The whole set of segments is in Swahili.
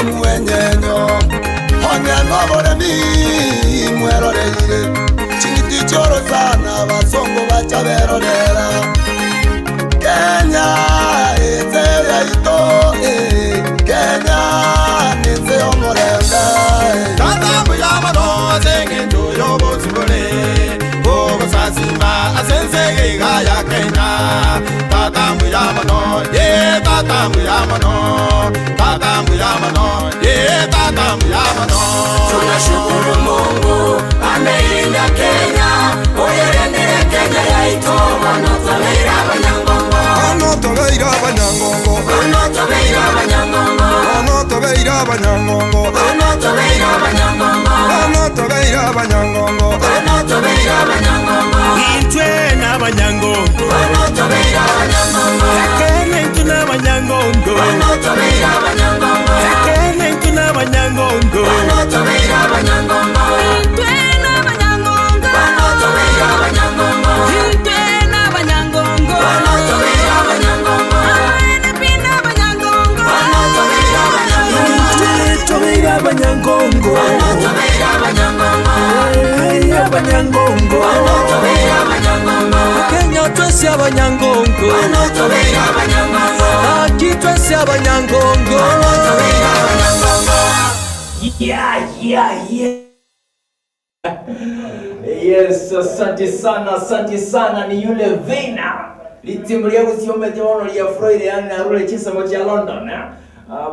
mwenyenyo Onye nobore mi mweroreyire Chingiti choro sana basongo bachaberorera Kenya eze ya ito Kenya neze omorenda Tata muyamano zengindu yobo tibole Ogo sasima asense gaya Kenya Tata muyamano ye tata muyamano Tata muyamano ye tata muyamano Tunashukuru Mungu ameilinda Kenya Oyerendere Kenya yaito Wanotoleira abanyangongo Wanotoleira abanyangongo Wanotoleira abanyangongo Wanotoleira abanyangongo Wanotoleira abanyangongo Wanotoleira abanyangongo Wanotoleira abanyangongo Intwe n'abanyangongo Wanotoleira abanyangongo Kene n'abanyangongo Wanotoleira abanyangongo Kene n'abanyangongo Wanotoleira abanyangongo Intwe n'abanyangongo Wanotoleira abanyangongo Intwe n'abanyangongo Wanotoleira abanyangongo Abana n'abanyangongo Wanotoleira abanyangongo Toleira abanyangongo Wanotoleira abanyangongo abanyangongo Wanotoleira abanyangongo Kenya twese abanyangongo Wanotoleira abanyangongo Aki twese abanyangongo Wanotoleira abanyangongo Yeah. Yes, asante sana ni yule Vina. Litimbulia kusiome teono ya Friday na rule chisa moja London.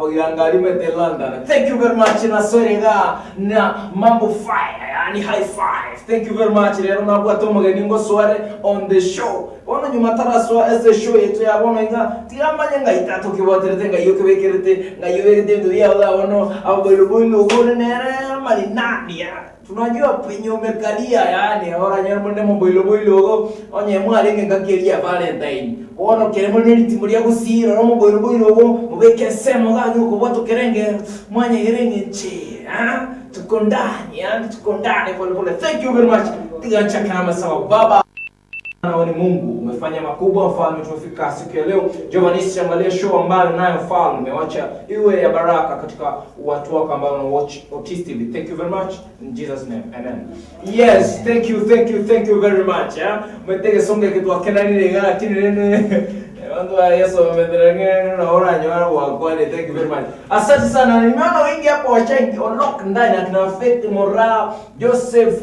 Bagiranga limete London. Thank you very much na sorega na mambo fire, yani high five. Thank you very much. Lero na kwa tomo geningo sware on the show. Ono nyumatara swa as the show yetu ya bono inga tirama nyanga itatu kibotere nga yoke bekerete nga yoke ndu ya ono abulubulo ngone nere mali nani ya. Tunajua penye umekalia yani ora nyamone moboilo onye mwalenge ngakelia Valentine ono keremo nilitimbulia gusira no moboilo mubeke semo ganyu ko watu kerenge mwanye kerenge che tukondane pole. Thank you very much. Tigacha kama sawa baba na ni Mungu umefanya makubwa mfalme. Tumefika siku ya leo Jovanisi, angalia show ambayo nayo mfalme umewacha iwe ya baraka katika watu wako ambao wana watch Otis TV. Thank you very much in Jesus name, amen. Yes, thank you very much. Umetege songe kitu akena nini ngana kini nene wando wa Yesu wamederenge na oranyo wa kwani. Thank you very much. Asante sana. Nimeona wengi hapo wachangi unlock ndani akina Faith Mora Joseph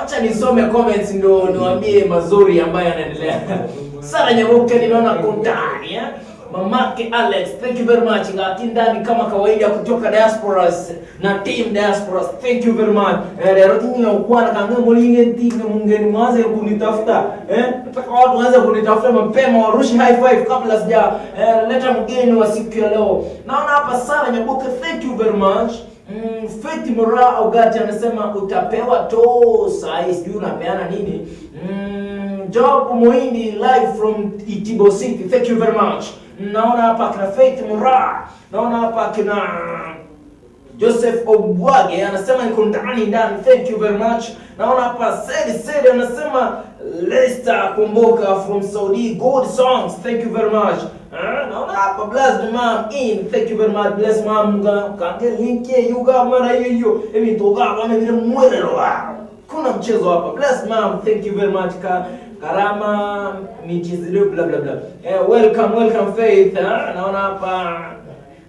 acha nisome comments ndo niwaambie mazuri ambayo yanaendelea. Sara Nyaboke nimeona kontani Mamake Alex, thank you very much. Ngakindani kama kawaida kutoka diasporas na team diasporas. Thank you very much. Roti ni ukwana kanga mulinge tinga mungeni mwanze kunitafuta. Nataka watu waanze kunitafuta mapema warushi high five kabla sija leta mgeni wa siku ya leo. Naona hapa Sara Nyaboke, thank you very much. Faith Mora Ogati anasema utapewa tosa. Sijui unapeana nini? Job Muhindi live from Itibo City. Thank you very much. Naona hapa kina Faith Mura. Naona hapa kina Joseph Obwage anasema niko ndani. Thank you very much. Naona hapa Sedi anasema Lester Kumboka from Saudi, good songs. Thank you very much. Naona hapa Blessed Mom in. Thank you very much. Blessed Mom kange link ye yuga mara hiyo. Emi toga bana vile mwelelo. Kuna mchezo hapa. Blessed Mom, thank you very much. Karama michizilo bla bla bla. Welcome Faith. Naona hapa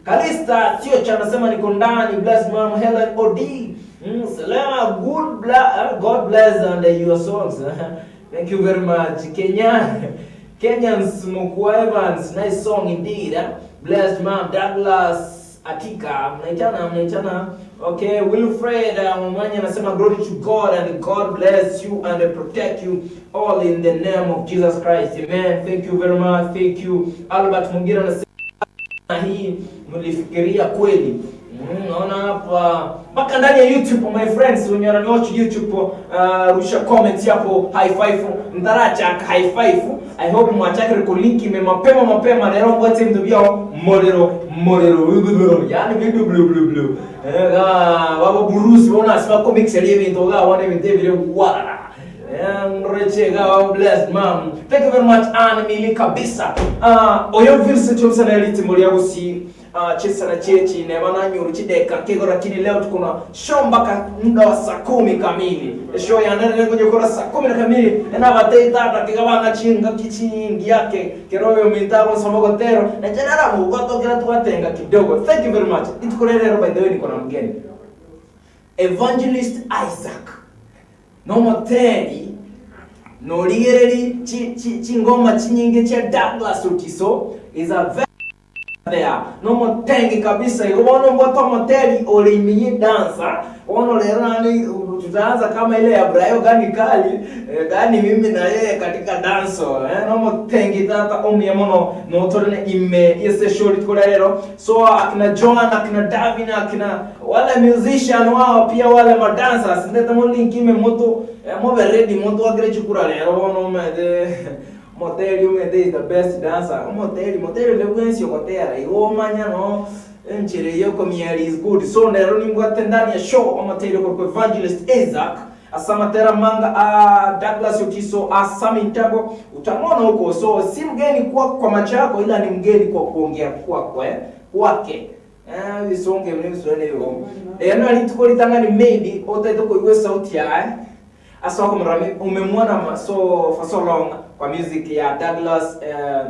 Kalista Tiocha anasema niko ndani. Bless Mom. Helen Odi. Selena God bless and your songs. Thank you very much. Kenyans Mukwa Evans, nice song indeed. Blessed Mom. Douglas Atika, mnaitana. Okay, Wilfred Mwanya anasema glory to God and God bless you and protect you all in the name of Jesus Christ. Amen. Thank you very much. Thank you. Albert Mungira anasema hii mlifikiria kweli. Naona hapa mpaka ndani ya YouTube my friends when you are watch YouTube rusha comments hapo high five ndaracha high five. I hope mwachake reko link mapema leo ngote mdubio modelo yani video blue baba burusi wana sima comics ile ndoga wana video wala Blessed Mom. Thank you very much Anne Mili kabisa. Oyo Vincent Johnson elite muri yagusi chesa na chechi ne bana nyuru chideka kego, lakini leo tuko na show mpaka muda wa saa 10 kamili. Show ya nene kwenye kora saa 10 kamili na bateta takigabana chinga kichingi yake keroyo mintaro somogotero na jana mu goto kila tuwatenga kidogo. Thank you very much. Itukolelero by the way niko na mgeni Evangelist Isaac no moteri no ligereri chingoma chinyinge cha Douglas Utiso is a very there no motengi kabisa iwono mboto moteri olimiye dansa ono lerani tutaanza kama ile ya Brayo gani kali gani mimi na yeye katika danso no motengi tata omya mono no tolene ime yese short kolero so akina John akina Davina akina wale musician wao pia wale madancers ndeta mo link ime moto mo ready moto agre chukura lero no mede Moteri is the best dancer. Moteri lewensi yokotera. Igomanya no enchire yoko miari is good. So nero nimwate ndani ya show Moteri kwa Evangelist Isaac. Asamatera manga Douglas Utiso asami ntago utamona huko. So si mgeni kwa machako ila ni mgeni kwa kuongea kwake. Visonge mnivisone hiyo. Eno alitukoli ni maybe otaitoko iwe sauti ya Asoko mrami umemwona so for so long kwa music ya Douglas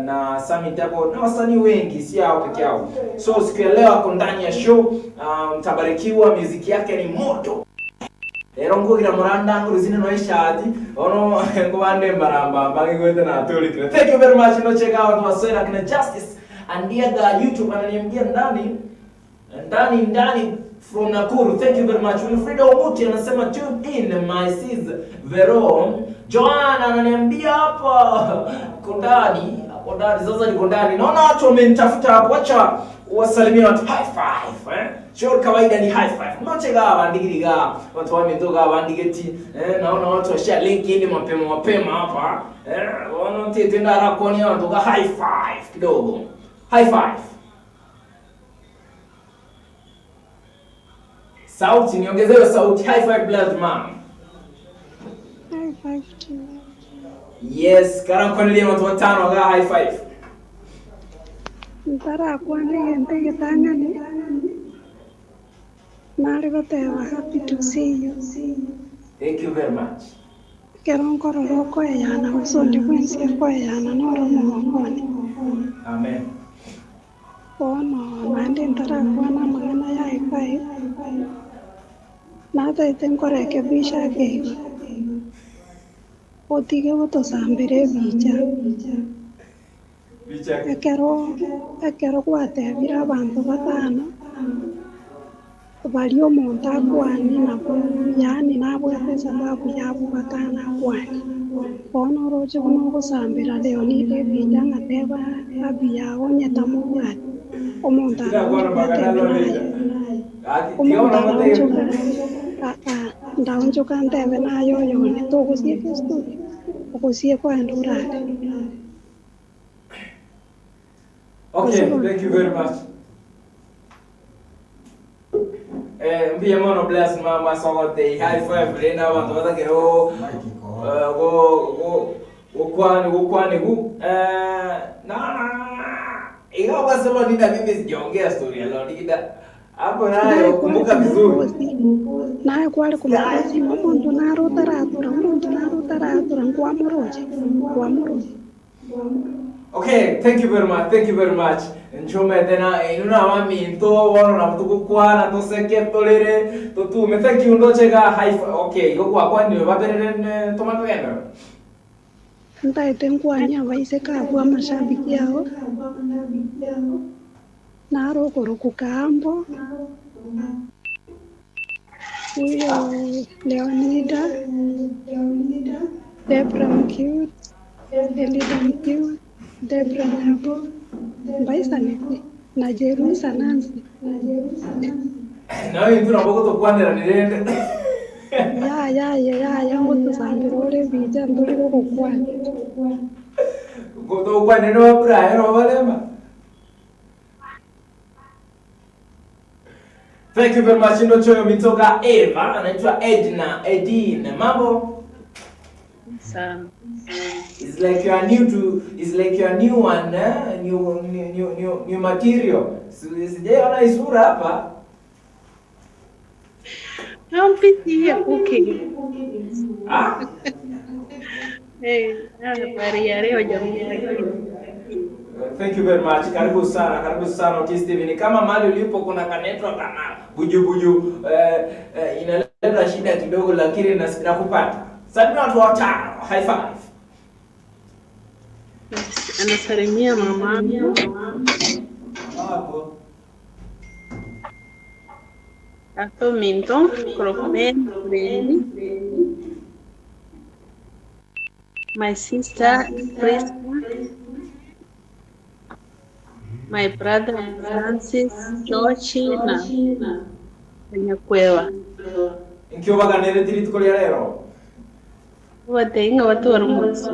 na Sami Tabo na wasanii wengi si hao peke yao. So siku ya leo ako ndani ya show, mtabarikiwa, music yake ni moto. Erongo gira muranda nguruzine no ishati ono ngobande maramba bangi kwete na atoli. Thank you very much. No check out wasera kina Justice and the YouTube ananiambia ndani from Nakuru. Thank you very much. Wilfredo Omuti anasema tune in my sis Veron. Joanna ananiambia hapa kondani sasa ni kondani. Naona watu wamenitafuta hapo, acha wasalimia watu high five Sure kawaida ni high five. Mmoja wandigiriga watu wametoka wandigeti naona watu washa link in mapema hapa wana tenda rakoni watu ga high five kidogo. High five. Sauti niongezewe sauti. High five blood mom. High five to you. Yes, karankonelia watu watano ga high five. Ntara kwani yente tangani. Nari gotewa happy to see you. Thank you very much. Keronkoro roko yana usondi kwensi ko yana noro mongoni. Amen. Ono nandi ntara kwana magana ya high five. Nada itenkoreke bisha kego. Otige woto sambere bicha. Ekero kwate bira bantu batano. Valio monta kwani na yani nabo sababu yabo batana kwani. Ono roje kuno kusambira leo ni bicha ngateba abia onyeta mugati. Omonta. Ndaonjoka ndebe nayo yone tokusie kestudi okusie kwa ndurade. Okay, thank you very much. Mbie mono bless mama sogote high five lena watu watakero kwani na ingawa sema nina mimi sijaongea story leo nikida hapo nayo kumbuka vizuri. Naye kwali kumbuka umuntu narutaratura kwa muroje. Okay, thank you very much. Njome tena inuna mami to wana na mtuku kwana to seketolere to tu me thank you ndo chega high five. Okay, yo kwa ni baberere tomato eno. Ntaite nkwanya baise ka kwa mashabiki yao. Naro koroku kambo. Huyo Leonida, Debra Mkiut, Elida Mkiut, Debra Nabo, Baisa Niki, na Jerusa Nancy. Na wewe ndio mbona kwandera nirende. Ya ngoto sambirore bija ndori ko kwani. Ngoto kwani no bra ero balema. Thank you very much. Ndo choyo mitoka Eva anaitwa Edina. Mambo Sana. It's like you are new one, eh? New material. Sijaona isura hapa. I'm busy here cooking. Ah? Hey, habari ya leo jamani. Thank you very much. Karibu sana Otis Tv. Ni kama mahali ulipo kuna kanetwa kana buju inaleta shida kidogo lakini nakupata. Sasa watu watano. High five. Anasalimia mamangu. Hapo. Ato Minton, Kromen, Wendy. My sister, Krista. My brother Francis, George na Nyakwewa. Inkyo baganere tirito ko lero. Watenga watu warumutsu.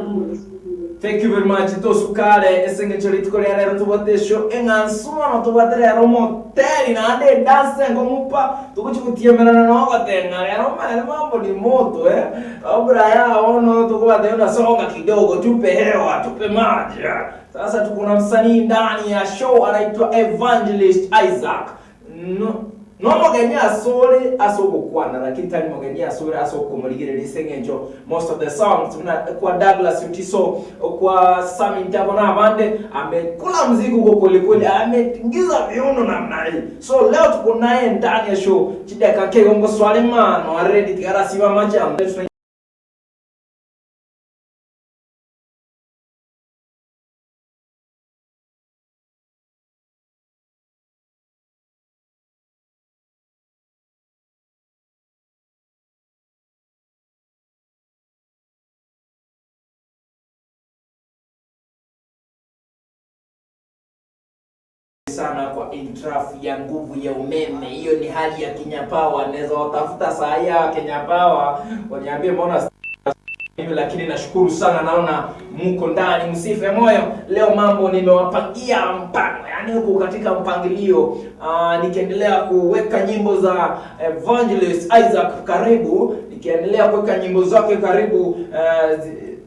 Thank you very much. To sukale esenge chorito ko lero tubotesho engansuma no tubatere moteri na ande dance ngomupa tukuchutiyemerana no batenga lero mambo ni moto obra ya ono tukubate na songa kidogo tupe hewa tupe maji. Sasa tuko na msanii ndani ya show anaitwa Evangelist Isaac. No mogeni asole asogokwana lakini tani mogeni asole asokomurigire lisengenjo most of the songs kwa Douglas Utiso kwa Sami Ntabo na bande amekula muziki huko kweli ameingiza viuno namna hii. So leo tuko naye ndani ya show chidaka kegongo swali mano already tigarasiba macha. Sana kwa intraf ya nguvu ya umeme. Hiyo ni hali ya Kenya Power. Naweza watafuta saa ya Kenya Power waniambie mbona mimi, lakini nashukuru sana naona mko ndani, msife moyo. Leo mambo nimewapangia mpango, yani huko katika mpangilio nikiendelea kuweka nyimbo za Evangelist Isaac karibu, nikiendelea kuweka nyimbo zake karibu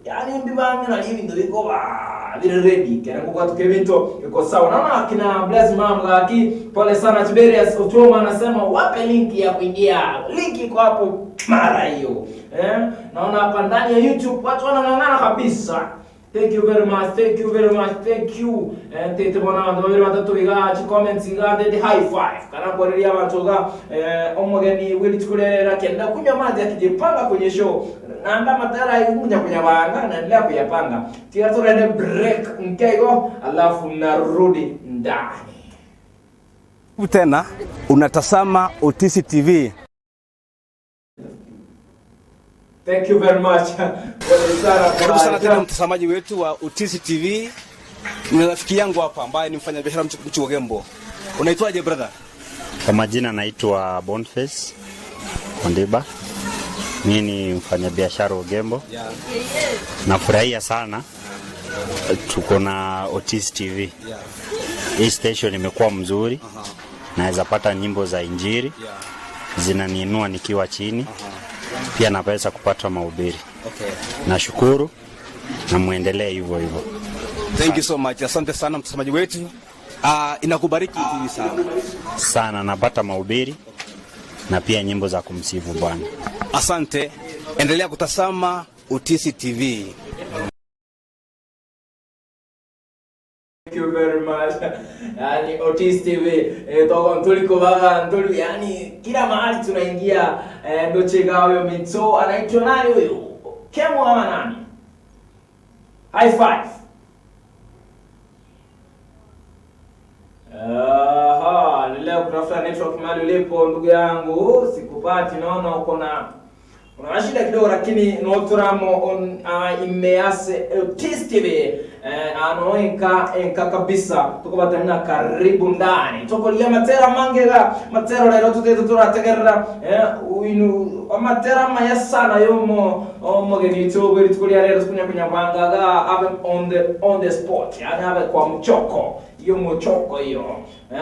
yani mbibanga na hivi ndio iko vile ready kana kwa tukevito iko sawa. Naona kina Bless Mamba aki pole sana Tiberius Otoma anasema wape link ya kuingia. Link iko hapo mara hiyo. Naona hapa ndani ya YouTube watu wanang'ang'ana kabisa. Thank you very much. Thank you. Tete bona ndobere batatu biga comments ga de high five. Kana koreria batoga omogeni wili tukurera kenda kunywa maji akijipanga kwenye show. Naanda matara yukuja kuyapanga naendelea kuyapanga. Tia turende break mkego alafu narudi ndani. Tena unatazama Otis TV. Thank you very much. Karibu sana tena mtazamaji wetu wa Otis TV. Ni rafiki yangu hapa ambaye ni mfanyabiashara mchu Gembo. Unaitwaje brother? Kwa majina naitwa Boniface Ondiba. Mimi ni mfanyabiashara Gembo. Yeah. Nafurahia sana tuko na Otis TV. Yeah. Hii station imekuwa mzuri. Naweza pata nyimbo za injili. Yeah. Zinaniinua nikiwa chini. Pia naweza kupata mahubiri. Okay. Nashukuru na muendelee hivyo hivyo. Thank you so much. Asante sana mtazamaji wetu. Inakubariki TV sana. Sana napata mahubiri na pia nyimbo za kumsifu Bwana. Asante. Endelea kutazama Otis TV. Thank you very much. Yani Otis TV toka mtuliko baga mtulu, yani kila mahali tunaingia ndo chega huyo mito anaitwa nani huyo? Kemo ama nani? High five. Leo kutafuta network mahali ulipo ndugu yangu, sikupati. Naona uko na una shida kidogo lakini noturamo on imease Otis TV anoenka kabisa tuko batana karibu ndani tuko lia matera mangega matero lero tutete turategerera uinu amatera maya sana yomo omogeni toberi tukulia lero kunya bangaga abe on the spot yani abe kwa mchoko hiyo mchoko hiyo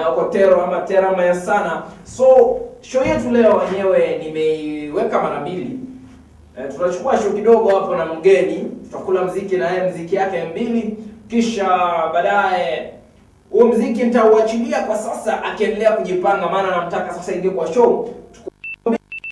okotero amatera maya sana. So show yetu leo wenyewe nimeiweka mara mbili. Tunachukua show kidogo hapo na mgeni, tutakula mziki na yeye mziki yake mbili, kisha baadaye huo mziki nitauachilia kwa sasa akiendelea kujipanga, maana namtaka sasa ingie kwa show.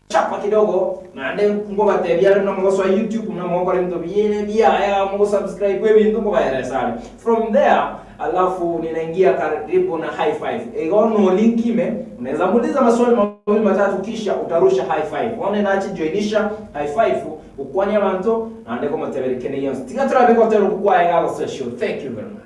Chapa kidogo na ndio ngoba tebia na mgoso wa YouTube na mgogo rimto biene bia ya mgogo subscribe kwa bintu kwa ya sale. From there alafu ninaingia karibu na high five. Egono link ime unaweza muuliza maswali mawili matatu kisha utarusha high five. One na joinisha high five ukwanya bantu na ndeko mateberekene yonse. Tigatara biko tero kwa ya social. Thank you very much.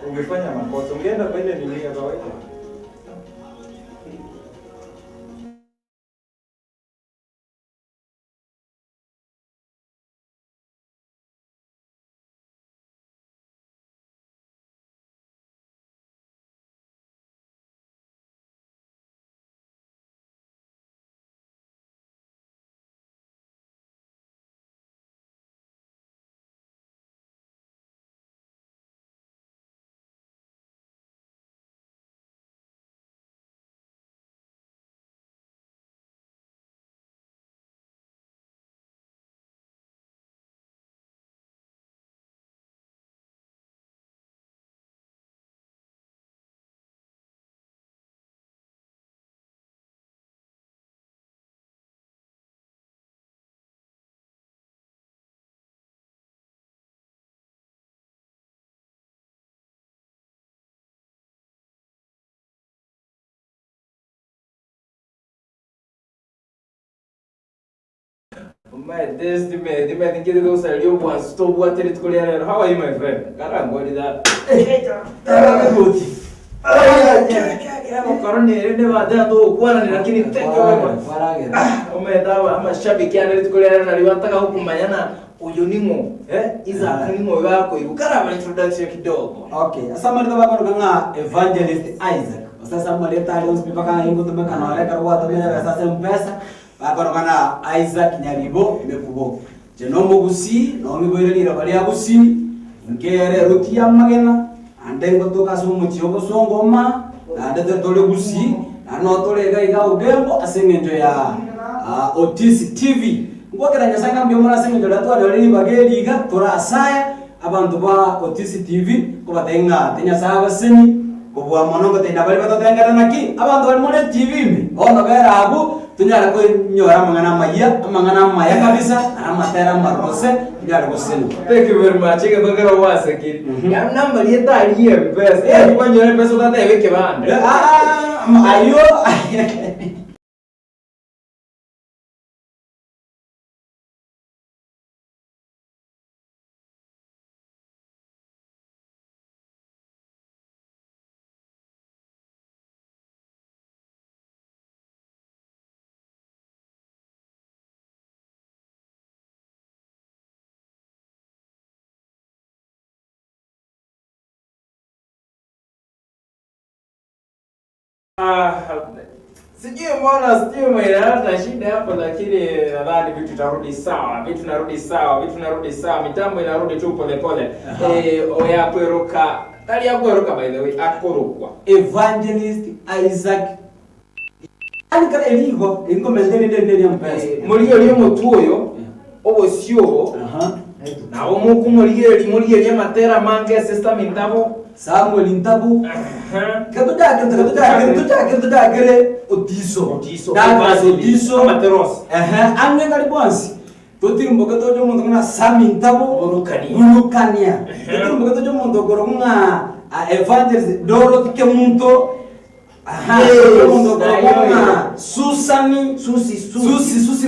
Ungefanya makosa, ungeenda kwa ile nini ya kawaida. My destiny, the man get those are you one stop water it could. How are you, my friend? Karam, what is that? Karone never done to one lakini thank you very much. Umedawa ama shabiki anayetukolea na aliwataka huku manyana uyunimo iza kanimo yako ikukara ma introduction kidogo. Okay, asama ndo baba nganga Evangelist Isaac. Sasa mmaleta leo mpaka ingo tumeka na wale karwa tumenya sasa mpesa. Baba ngana Isaac Nyaribo imekubo. Jenomo gusi no miboyelira bali ya gusi. Ngere rutia magena andengo toka sumu chiogo songoma. Ande tole gusi ano tole ga ugembo asengenjo ya Otis Tv. Ngokera nyasanga mbyo mara sengenjo latu adali bageliga turasaya abantu ba Otis TV ko batenga tenya saba seni ko bwa monongo tenda bali batotenga naki abantu bali mone TV me ono bera abu tunyara ko nyora mangana maya kabisa na matera marose nyara ko seni. Thank you very much. Chega bagara wasa kiri ya namba yeta aliye pesa kwa nyora pesa tata yeke bande ayo sijui mbona stima inaleta shida hapo, lakini nadhani vitu vitarudi sawa, vitu narudi sawa, mitambo inarudi tu pole pole. Oya kweruka tali ya kweruka by the way akorukwa Evangelist Isaac anika eligo mendeni ndeni mpesa muri yo mutuyo obosyo na omuku muri yo matera mange sister mintabo Samuel Intabu katuja kere Otiso Otiso materos anne karibonsi totirimbo katojo muntu kuna Sam Intabu Bulukania totirimbo katojo muntu korunga Evangelist Dorothy Kemunto muntu korunga Susi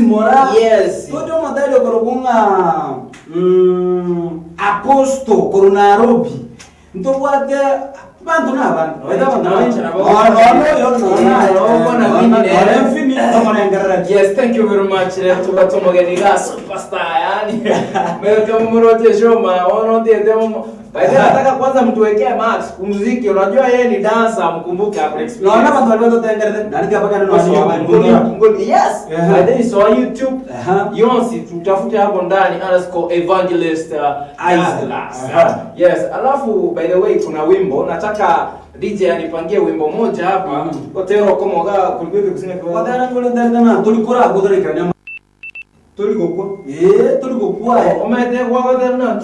Mora yes tojo madali korunga Apostle Coronarobi Ntobwate bantu n'abantu yes, thank you very much. Tukatomogeniga superstar yani kama mrote shoma onote demo baada nataka kwanza mtuwekee max kumuziki, unajua yeye ni dancer, mkumbuke hapo experience naona bantu walio tengereza nalika paka no yes and then so on YouTube yonsi tutafute hapo ndani _evangelist Isaac yes. Alafu by the way kuna wimbo nataka DJ anipangie wimbo moja hapa otero komoga kulibebe kusina kwa wadana ngole ndana tulikora godoreka tuligokwa tuligokwa omete kwa godana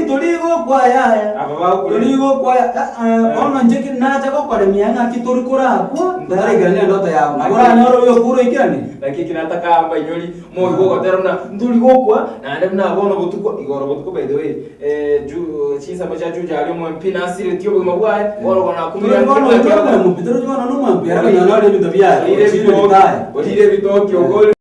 tuligokwa ya ababa tuligokwa ono njeki nacha ko kwa mianga kitulikora kwa ndarega ne ndota ya ngora nyoro yo kuro ikirani lakini kinataka amba nyoli mo igoko terna tuligokwa na ndemna bono butuko igoro butuko by the way chisa macha juja ali mo mpina asire tio bwa bwa woro kona kumira ngono mpitero jwana no mpira kana na ile bitabia ile bitokyo gol